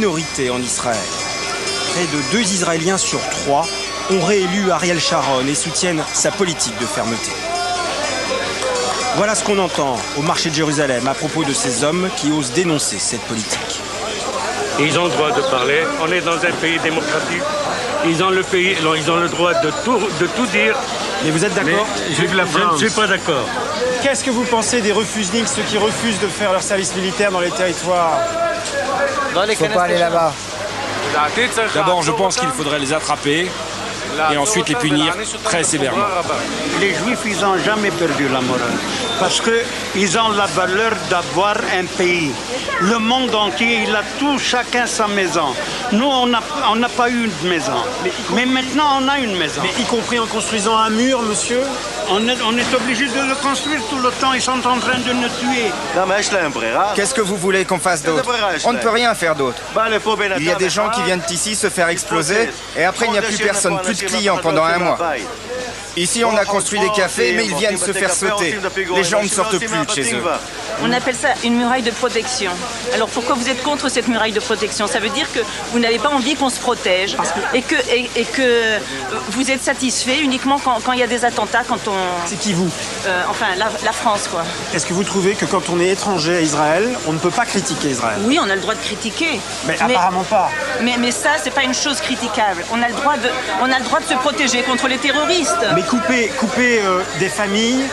minorité en Israël. Près de 2 Israéliens sur 3 ont réélu Ariel Sharon et soutiennent sa politique de fermeté. Voilà ce qu'on entend au marché de Jérusalem à propos de ces hommes qui osent dénoncer cette politique. Ils ont le droit de parler. On est dans un pays démocratique. Ils ont le droit de tout dire. Mais vous êtes d'accord? Je ne suis pas d'accord. Qu'est-ce que vous pensez des refusniks, ceux qui refusent de faire leur service militaire dans les territoires? Il ne faut pas aller là-bas. D'abord, je pense qu'il faudrait les attraper et ensuite les punir très sévèrement. Les Juifs, ils n'ont jamais perdu la morale parce qu'ils ont la valeur d'avoir un pays. Le monde entier, il a tout, chacun sa maison. Nous, on n'a pas eu une maison. Mais maintenant, on a une maison. Mais y compris en construisant un mur, monsieur? On est obligé de le construire tout le temps. Ils sont en train de nous tuer. Qu'est-ce que vous voulez qu'on fasse d'autre? On ne peut rien faire d'autre. Il y a des gens qui viennent ici se faire exploser et après il n'y a plus personne, plus de clients pendant un mois. Ici, on a construit des cafés, mais ils viennent se faire sauter. Les gens ne sortent plus de chez eux. On appelle ça une muraille de protection. Alors pourquoi vous êtes contre cette muraille de protection? Ça veut dire que vous n'avez pas envie qu'on se protège et que vous êtes satisfait uniquement quand il y a des attentats, quand on... C'est qui vous? Enfin, la France, quoi. Est-ce que vous trouvez que quand on est étranger à Israël, on ne peut pas critiquer Israël? Oui, on a le droit de critiquer. Mais apparemment pas. Mais ça, c'est pas une chose critiquable. On a le droit de se protéger contre les terroristes. Mais couper des familles,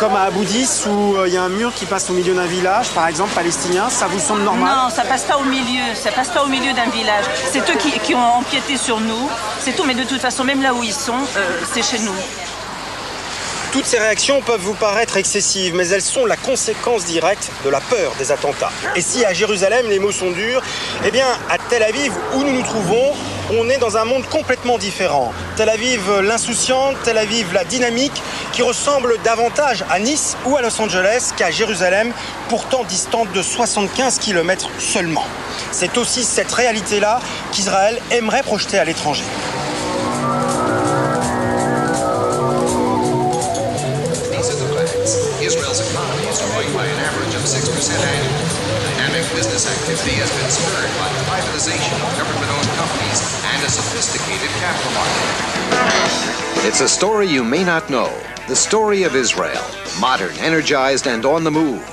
comme à Abu Dis, où il y a un mur qui passe au milieu d'un village, par exemple, palestinien, ça vous semble normal? Non, ça passe pas au milieu. Ça passe pas au milieu d'un village. C'est eux qui ont empiété sur nous. C'est tout, mais de toute façon, même là où ils sont, c'est chez nous. Toutes ces réactions peuvent vous paraître excessives, mais elles sont la conséquence directe de la peur des attentats. Et si à Jérusalem, les mots sont durs, eh bien, à Tel Aviv, où nous nous trouvons, on est dans un monde complètement différent. Tel Aviv, l'insouciante, Tel Aviv, la dynamique, qui ressemble davantage à Nice ou à Los Angeles qu'à Jérusalem, pourtant distante de 75 km seulement. C'est aussi cette réalité-là qu'Israël aimerait projeter à l'étranger. Israel's economy is growing by an average of 6% annually. Dynamic business activity has been spurred by privatization of government-owned companies and a sophisticated capital market. It's a story you may not know. The story of Israel, modern, energized, and on the move.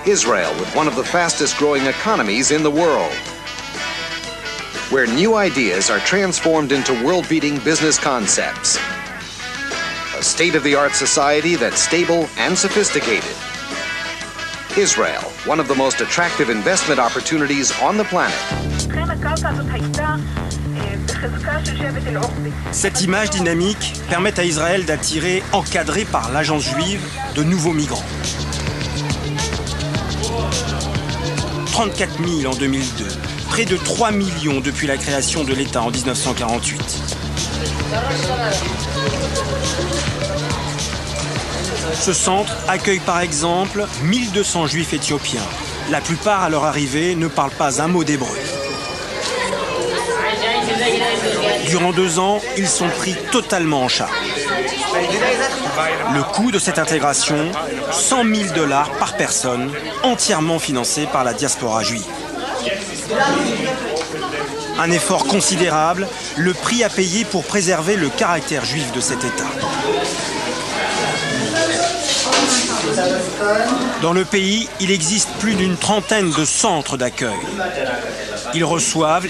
Israel with one of the fastest-growing economies in the world, where new ideas are transformed into world-beating business concepts. A state-of-the-art society that's stable and sophisticated. Israel, one of the most attractive investment opportunities on the planet. Cette image dynamique permet à Israël d'attirer, encadré par l'agence juive, de nouveaux migrants. 34 000 en 2002, près de 3 millions depuis la création de l'État en 1948. Ce centre accueille par exemple 1200 juifs éthiopiens. La plupart à leur arrivée ne parlent pas un mot d'hébreu. Durant 2 ans, ils sont pris totalement en charge. Le coût de cette intégration, $100 000 par personne, entièrement financé par la diaspora juive. Un effort considérable, le prix à payer pour préserver le caractère juif de cet État. Dans le pays, il existe plus d'une trentaine de centres d'accueil. Ils reçoivent